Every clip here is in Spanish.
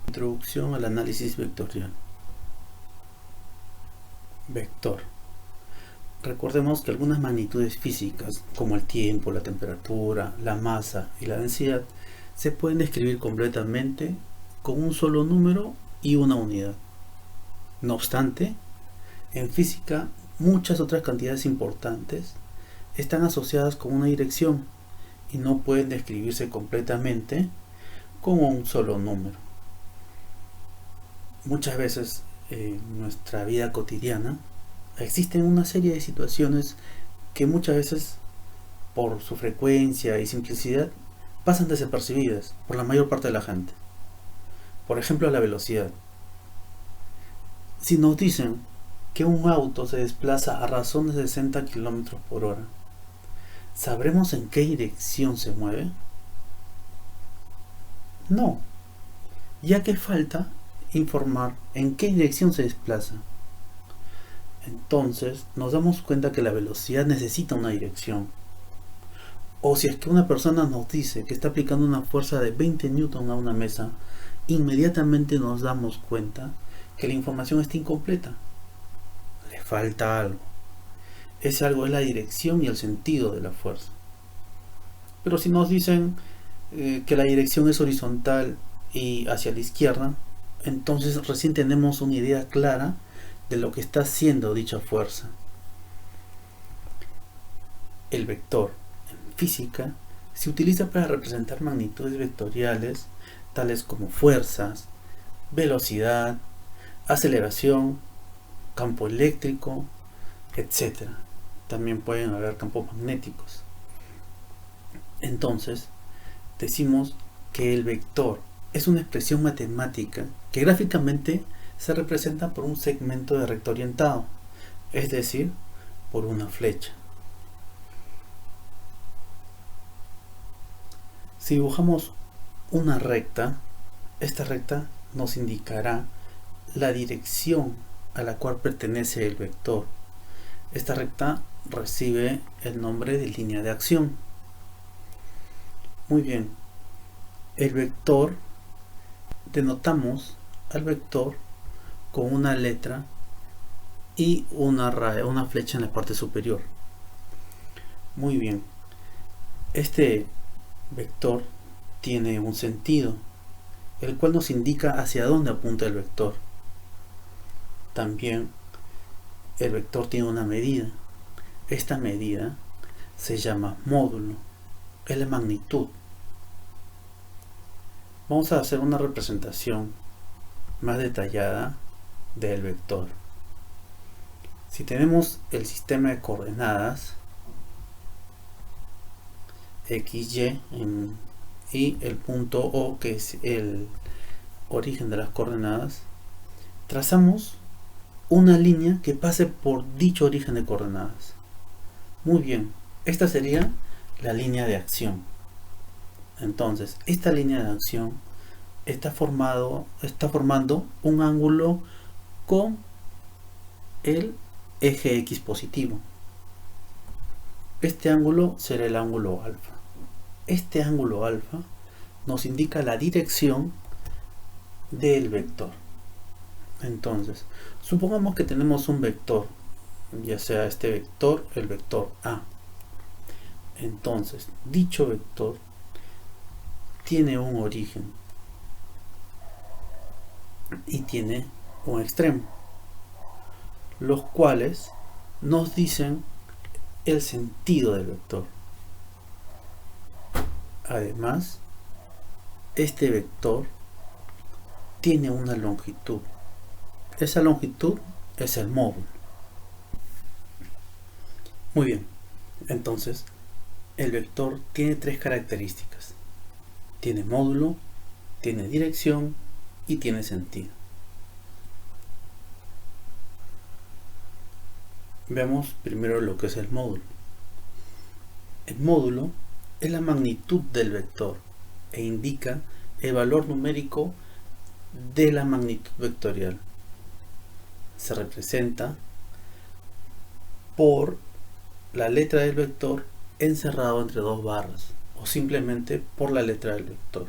Introducción al análisis vectorial. Vector. Recordemos que algunas magnitudes físicas, como el tiempo, la temperatura, la masa y la densidad, se pueden describir completamente con un solo número y una unidad. No obstante, en física, muchas otras cantidades importantes están asociadas con una dirección y no pueden describirse completamente con un solo número. Muchas veces en nuestra vida cotidiana existen una serie de situaciones que muchas veces, por su frecuencia y simplicidad, pasan desapercibidas por la mayor parte de la gente. Por ejemplo, la velocidad. Si nos dicen que un auto se desplaza a razón de 60 km por hora, ¿sabremos en qué dirección se mueve? No, ya que falta informar en qué dirección se desplaza. Entonces nos damos cuenta que la velocidad necesita una dirección. O si es que una persona nos dice que está aplicando una fuerza de 20 newton a una mesa, inmediatamente nos damos cuenta que la información está incompleta. Le falta algo. Ese algo es la dirección y el sentido de la fuerza. Pero si nos dicen que la dirección es horizontal y hacia la izquierda, entonces recién tenemos una idea clara de lo que está haciendo dicha fuerza. El vector en física se utiliza para representar magnitudes vectoriales tales como fuerzas, velocidad, aceleración, campo eléctrico, etc. También pueden haber campos magnéticos. Entonces, decimos que el vector es una expresión matemática que gráficamente se representa por un segmento de recta orientado, es decir, por una flecha. Si dibujamos una recta, esta recta nos indicará la dirección a la cual pertenece el vector. Esta recta recibe el nombre de línea de acción. Muy bien, el vector, denotamos al vector con una letra y una flecha en la parte superior. Muy bien, este vector tiene un sentido, el cual nos indica hacia dónde apunta el vector. También el vector tiene una medida. Esta medida se llama módulo, es la magnitud. Vamos a hacer una representación más detallada del vector. Si tenemos el sistema de coordenadas x, y y el punto O, que es el origen de las coordenadas, trazamos una línea que pase por dicho origen de coordenadas. Muy bien, esta sería la línea de acción. Entonces, esta línea de acción está formando un ángulo con el eje X positivo. Este ángulo será el ángulo alfa. Este ángulo alfa nos indica la dirección del vector. Entonces, supongamos que tenemos un vector, ya sea este vector, el vector A. Entonces, dicho vector tiene un origen y tiene un extremo, los cuales nos dicen el sentido del vector. Además, este vector tiene una longitud. Esa longitud es el módulo. Muy bien, entonces el vector tiene tres características. Tiene módulo, tiene dirección y tiene sentido. Veamos primero lo que es el módulo. El módulo es la magnitud del vector e indica el valor numérico de la magnitud vectorial. Se representa por la letra del vector encerrado entre dos barras, o simplemente por la letra del vector.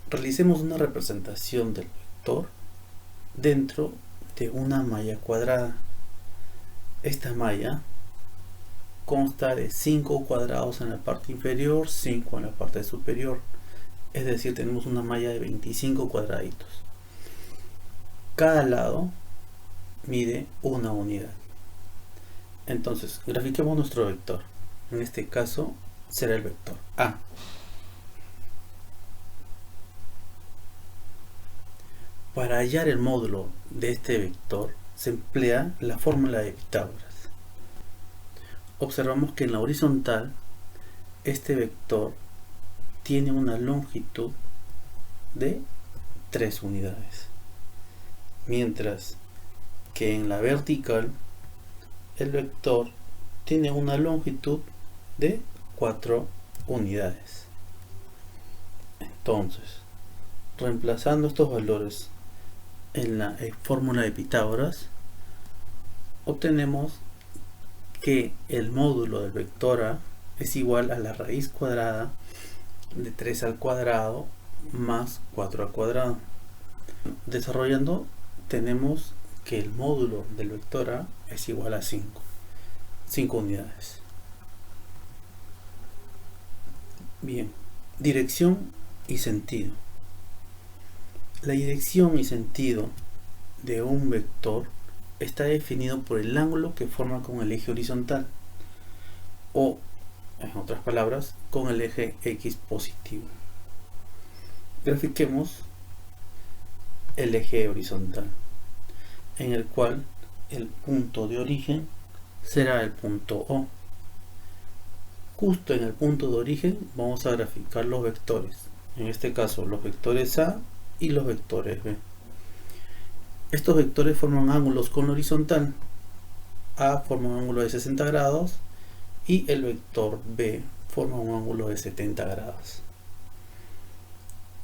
Realicemos una representación del vector dentro de una malla cuadrada. Esta malla consta de 5 cuadrados en la parte inferior, 5 en la parte superior. Es decir, tenemos una malla de 25 cuadraditos. Cada lado mide una unidad. Entonces, grafiquemos nuestro vector. En este caso será el vector A. Para hallar el módulo de este vector se emplea la fórmula de Pitágoras. Observamos que en la horizontal este vector tiene una longitud de 3 unidades, mientras que en la vertical el vector tiene una longitud de 4 unidades. Entonces, reemplazando estos valores en la fórmula de Pitágoras, obtenemos que el módulo del vector A es igual a la raíz cuadrada de 3 al cuadrado más 4 al cuadrado. Desarrollando, tenemos que el módulo del vector A es igual a 5 unidades. Bien, dirección y sentido. La dirección y sentido de un vector está definido por el ángulo que forma con el eje horizontal, o en otras palabras, con el eje X positivo. Grafiquemos el eje horizontal, en el cual el punto de origen será el punto O. Justo en el punto de origen vamos a graficar los vectores, en este caso los vectores A y los vectores B. Estos vectores forman ángulos con la horizontal. A forma un ángulo de 60 grados y el vector B forma un ángulo de 70 grados.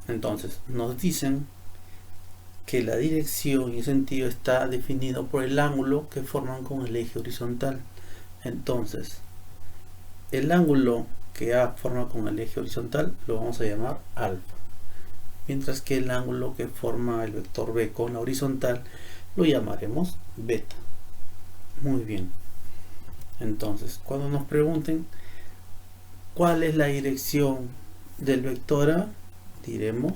Entonces nos dicen que la dirección y sentido está definido por el ángulo que forman con el eje horizontal. Entonces el ángulo que A forma con el eje horizontal lo vamos a llamar alfa, mientras que el ángulo que forma el vector B con la horizontal lo llamaremos beta. Muy bien. Entonces, cuando nos pregunten cuál es la dirección del vector A, diremos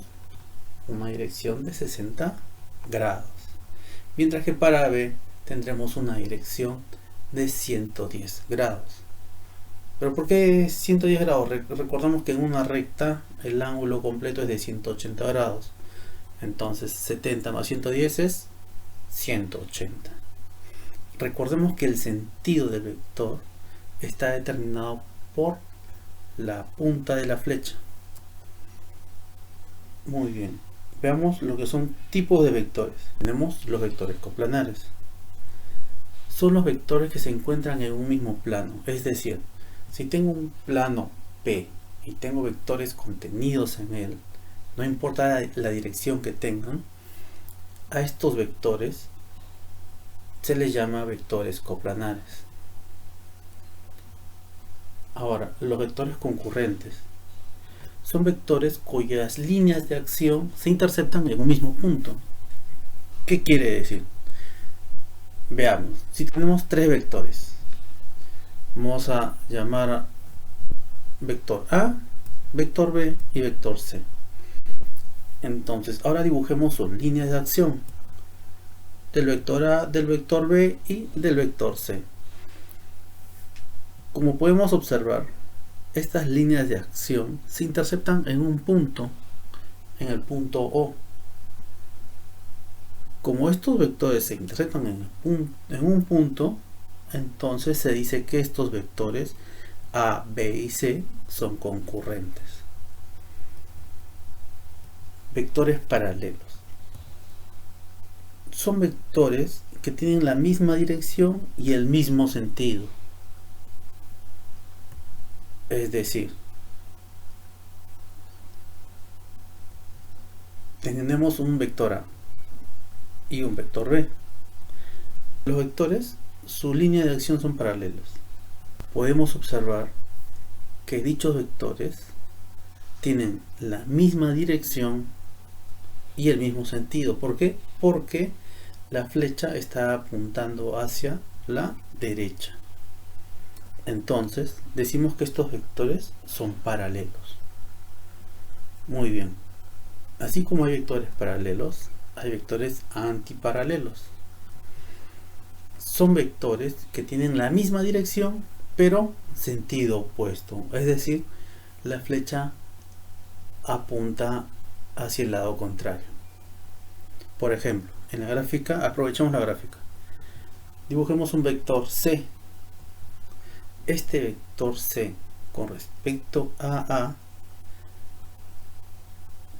una dirección de 60 grados, mientras que para B tendremos una dirección de 110 grados. ¿Pero por qué 110 grados? Recordamos que en una recta el ángulo completo es de 180 grados. Entonces 70 más 110 es 180. Recordemos que el sentido del vector está determinado por la punta de la flecha. Muy bien. Veamos lo que son tipos de vectores. Tenemos los vectores coplanares. Son los vectores que se encuentran en un mismo plano. Es decir, si tengo un plano P y tengo vectores contenidos en él, no importa la dirección que tengan, a estos vectores se les llama vectores coplanares. Ahora, los vectores concurrentes son vectores cuyas líneas de acción se interceptan en un mismo punto. ¿Qué quiere decir? Veamos, si tenemos tres vectores, vamos a llamar vector A, vector B y vector C. Entonces, ahora dibujemos sus líneas de acción del vector A, del vector B y del vector C. Como podemos observar, estas líneas de acción se interceptan en un punto, en el punto O. Como estos vectores se interceptan en un punto, entonces se dice que estos vectores A, B y C son concurrentes. Vectores paralelos son vectores que tienen la misma dirección y el mismo sentido. Es decir, tenemos un vector A y un vector B. Los vectores, su línea de acción son paralelos. Podemos observar que dichos vectores tienen la misma dirección y el mismo sentido. ¿Por qué? Porque la flecha está apuntando hacia la derecha. Entonces decimos que estos vectores son paralelos. Muy bien. Así como hay vectores paralelos, hay vectores antiparalelos. Son vectores que tienen la misma dirección, pero sentido opuesto. Es decir, la flecha apunta hacia el lado contrario. Por ejemplo, en la gráfica, aprovechamos la gráfica. Dibujemos un vector C. Este vector C con respecto a A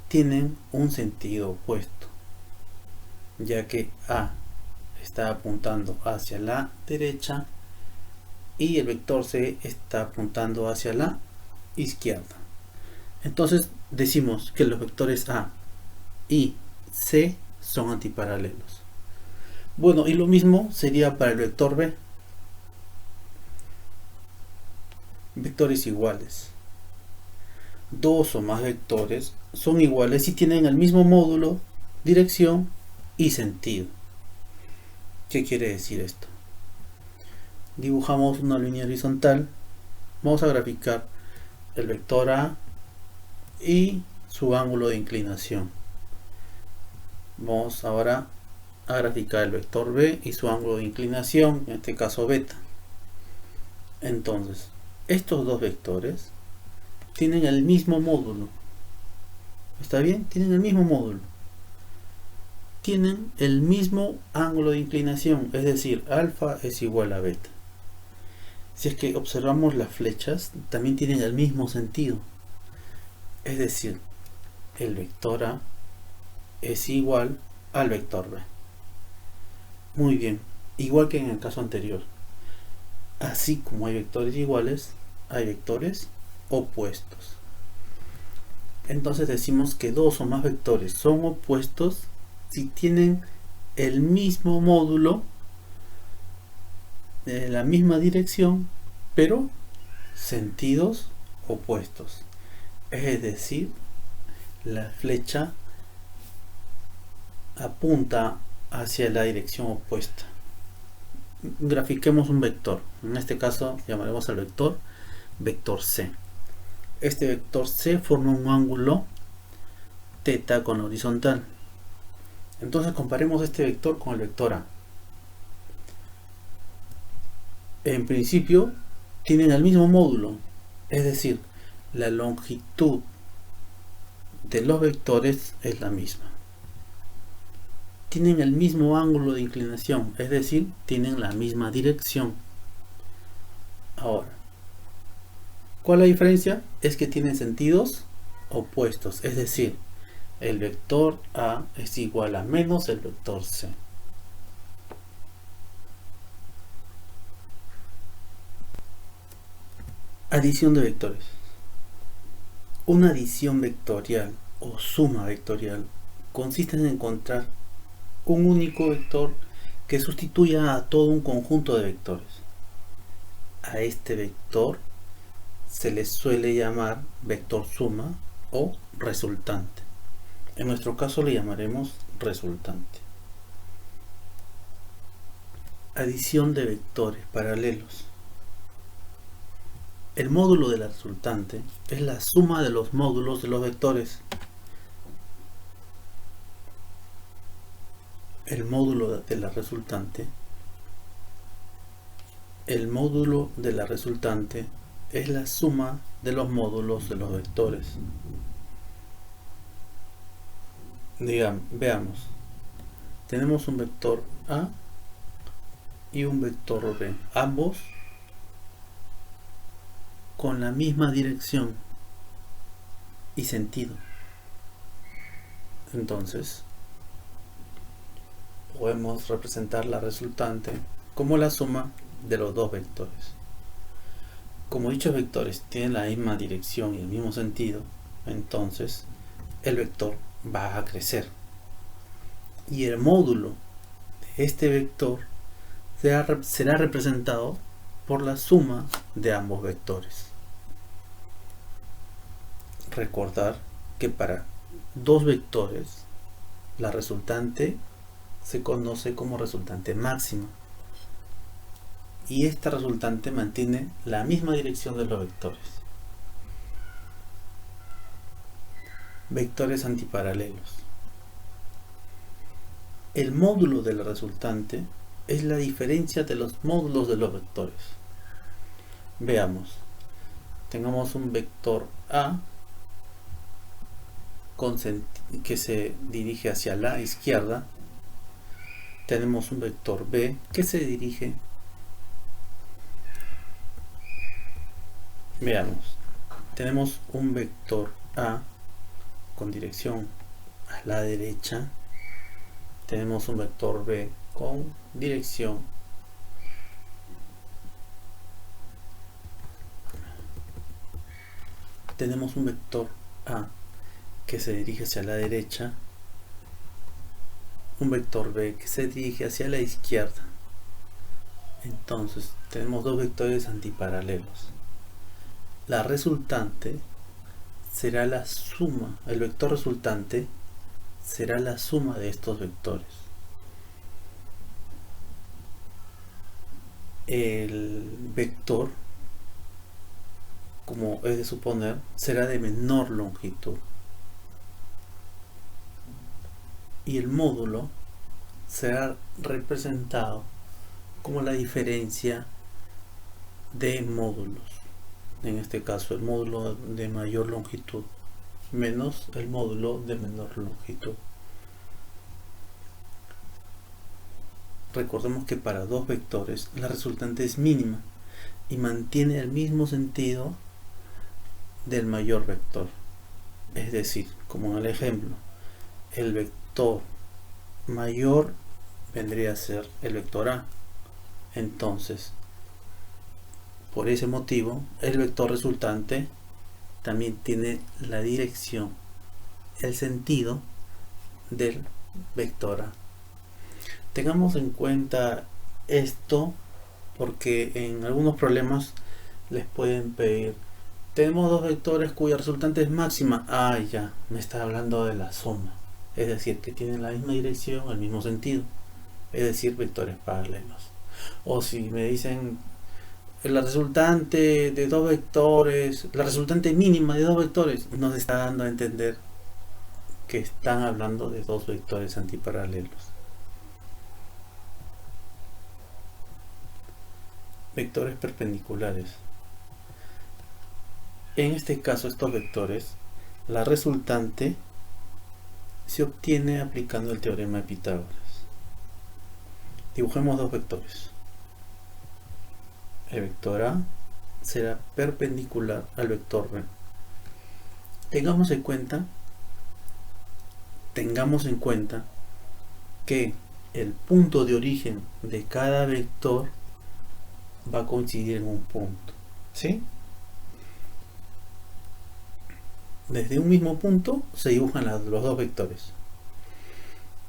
tienen un sentido opuesto, ya que A está apuntando hacia la derecha y el vector C está apuntando hacia la izquierda. Entonces decimos que los vectores A y C son antiparalelos. Bueno, y lo mismo sería para el vector B. Vectores iguales. Dos o más vectores son iguales si tienen el mismo módulo, dirección y sentido. ¿Qué quiere decir esto? Dibujamos una línea horizontal. Vamos a graficar el vector A y su ángulo de inclinación. Vamos ahora a graficar el vector B y su ángulo de inclinación, en este caso beta. Entonces, estos dos vectores tienen el mismo módulo. ¿Está bien? Tienen el mismo módulo. Tienen el mismo ángulo de inclinación, es decir, alfa es igual a beta. Si es que observamos las flechas, también tienen el mismo sentido. Es decir, el vector A es igual al vector B. Muy bien, igual que en el caso anterior. Así como hay vectores iguales, hay vectores opuestos. Entonces decimos que dos o más vectores son opuestos si tienen el mismo módulo, la misma dirección, pero sentidos opuestos. Es decir, la flecha apunta hacia la dirección opuesta. Grafiquemos un vector. En este caso llamaremos al vector C. Este vector C forma un ángulo θ con la horizontal. Entonces comparemos este vector con el vector A. En principio tienen el mismo módulo, es decir, la longitud de los vectores es la misma. Tienen el mismo ángulo de inclinación, es decir, tienen la misma dirección. Ahora, ¿cuál es la diferencia? Es que tienen sentidos opuestos, es decir, el vector A es igual a menos el vector C. Adición de vectores. Una adición vectorial o suma vectorial consiste en encontrar un único vector que sustituya a todo un conjunto de vectores. A este vector se le suele llamar vector suma o resultante. En nuestro caso le llamaremos resultante. Adición de vectores paralelos. El módulo de la resultante es la suma de los módulos de los vectores. El módulo de la resultante es la suma de los módulos de los vectores. Veamos. Tenemos un vector A y un vector B, ambos con la misma dirección y sentido. Entonces podemos representar la resultante como la suma de los dos vectores. Como dichos vectores tienen la misma dirección y el mismo sentido, entonces el vector va a crecer y el módulo de este vector será representado por la suma de ambos vectores. Recordar que para dos vectores La resultante se conoce como resultante máxima. Y esta resultante mantiene la misma dirección de los vectores. Vectores antiparalelos. El módulo de la resultante es la diferencia de los módulos de los vectores. Veamos. Tengamos un vector A que se dirige hacia la izquierda. Tenemos un vector B que se dirige. Veamos. Tenemos un vector A con dirección a la derecha. Tenemos un vector B con dirección tenemos un vector A que se dirige hacia la derecha, un vector B que se dirige hacia la izquierda. Entonces tenemos dos vectores antiparalelos. La resultante será la suma, el vector resultante será la suma de estos vectores. El vector, como es de suponer, será de menor longitud. Y el módulo será representado como la diferencia de módulos. En este caso, el módulo de mayor longitud menos el módulo de menor longitud. Recordemos que para dos vectores la resultante es mínima y mantiene el mismo sentido del mayor vector. Es decir, como en el ejemplo, el vector mayor vendría a ser el vector A. Entonces, por ese motivo, el vector resultante también tiene la dirección, el sentido del vector A. Tengamos en cuenta esto porque en algunos problemas les pueden pedir: tenemos dos vectores cuya resultante es máxima. Ah, ya, me está hablando de la suma. Es decir, que tienen la misma dirección, el mismo sentido. Es decir, vectores paralelos. O si me dicen la resultante de dos vectores, la resultante mínima de dos vectores, nos está dando a entender que están hablando de dos vectores antiparalelos. Vectores perpendiculares. En este caso, estos vectores, la resultante se obtiene aplicando el teorema de Pitágoras. Dibujemos dos vectores. El vector A será perpendicular al vector B. Tengamos en cuenta que el punto de origen de cada vector va a coincidir en un punto, ¿sí? Desde un mismo punto se dibujan los dos vectores.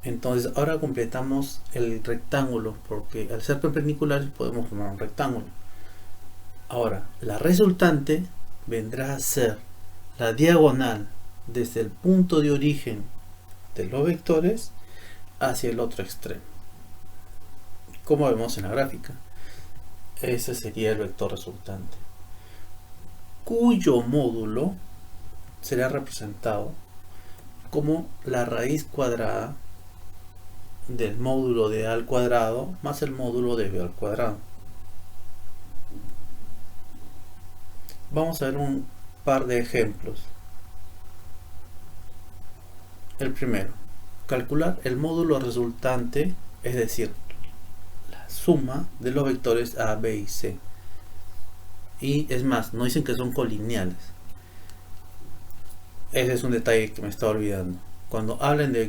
Entonces ahora completamos el rectángulo, porque al ser perpendiculares podemos formar un rectángulo. Ahora, la resultante vendrá a ser la diagonal desde el punto de origen de los vectores hacia el otro extremo, como vemos en la gráfica. Ese sería el vector resultante, cuyo módulo será representado como la raíz cuadrada del módulo de A al cuadrado más el módulo de B al cuadrado. Vamos a ver un par de ejemplos. El primero, calcular el módulo resultante, es decir, la suma de los vectores A, B y C. Y es más, no dicen que son colineales. Ese es un detalle que me estaba olvidando. Cuando hablen de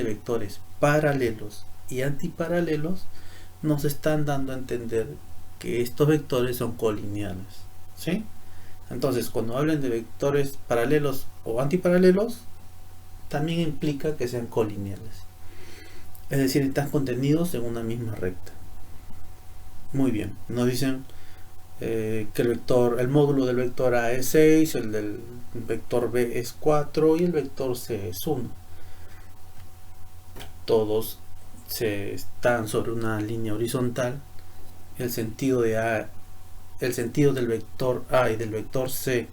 vectores paralelos y antiparalelos, nos están dando a entender que estos vectores son colineales, ¿sí? Entonces, cuando hablen de vectores paralelos o antiparalelos, también implica que sean colineales. Es decir, están contenidos en una misma recta. Muy bien, nos dicen que el módulo del vector A es 6, el del vector B es 4 y el vector C es 1. todos se están sobre una línea horizontal, el sentido del vector A y del vector C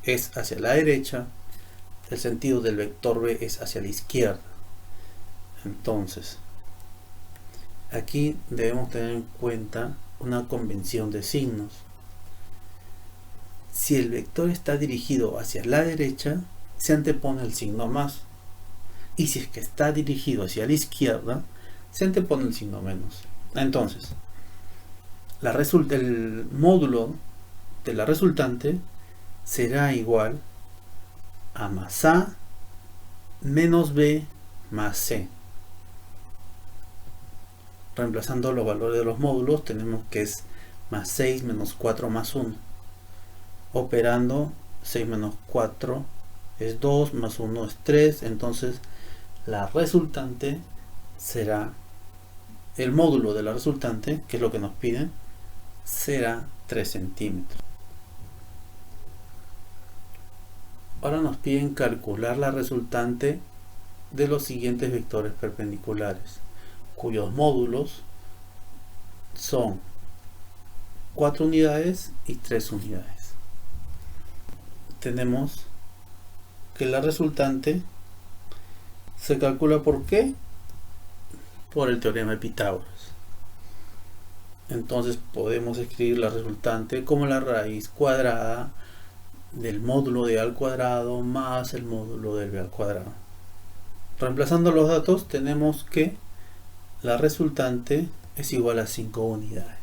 es hacia la derecha, el sentido del vector B es hacia la izquierda. Entonces, aquí debemos tener en cuenta una convención de signos. Si el vector está dirigido hacia la derecha, se antepone el signo más. Y si es que está dirigido hacia la izquierda, se antepone el signo menos. Entonces, el módulo de la resultante será igual a más A menos B más C. Reemplazando los valores de los módulos, tenemos que es más 6 menos 4 más 1. Operando, 6 menos 4 es 2, más 1 es 3. Entonces, la resultante será, el módulo de la resultante, que es lo que nos piden, será 3 centímetros. Ahora nos piden calcular la resultante de los siguientes vectores perpendiculares, cuyos módulos son 4 unidades y 3 unidades. Tenemos que la resultante se calcula ¿por qué? Por el teorema de Pitágoras. Entonces podemos escribir la resultante como la raíz cuadrada del módulo de A al cuadrado más el módulo del B al cuadrado. Reemplazando los datos, tenemos que la resultante es igual a 5 unidades.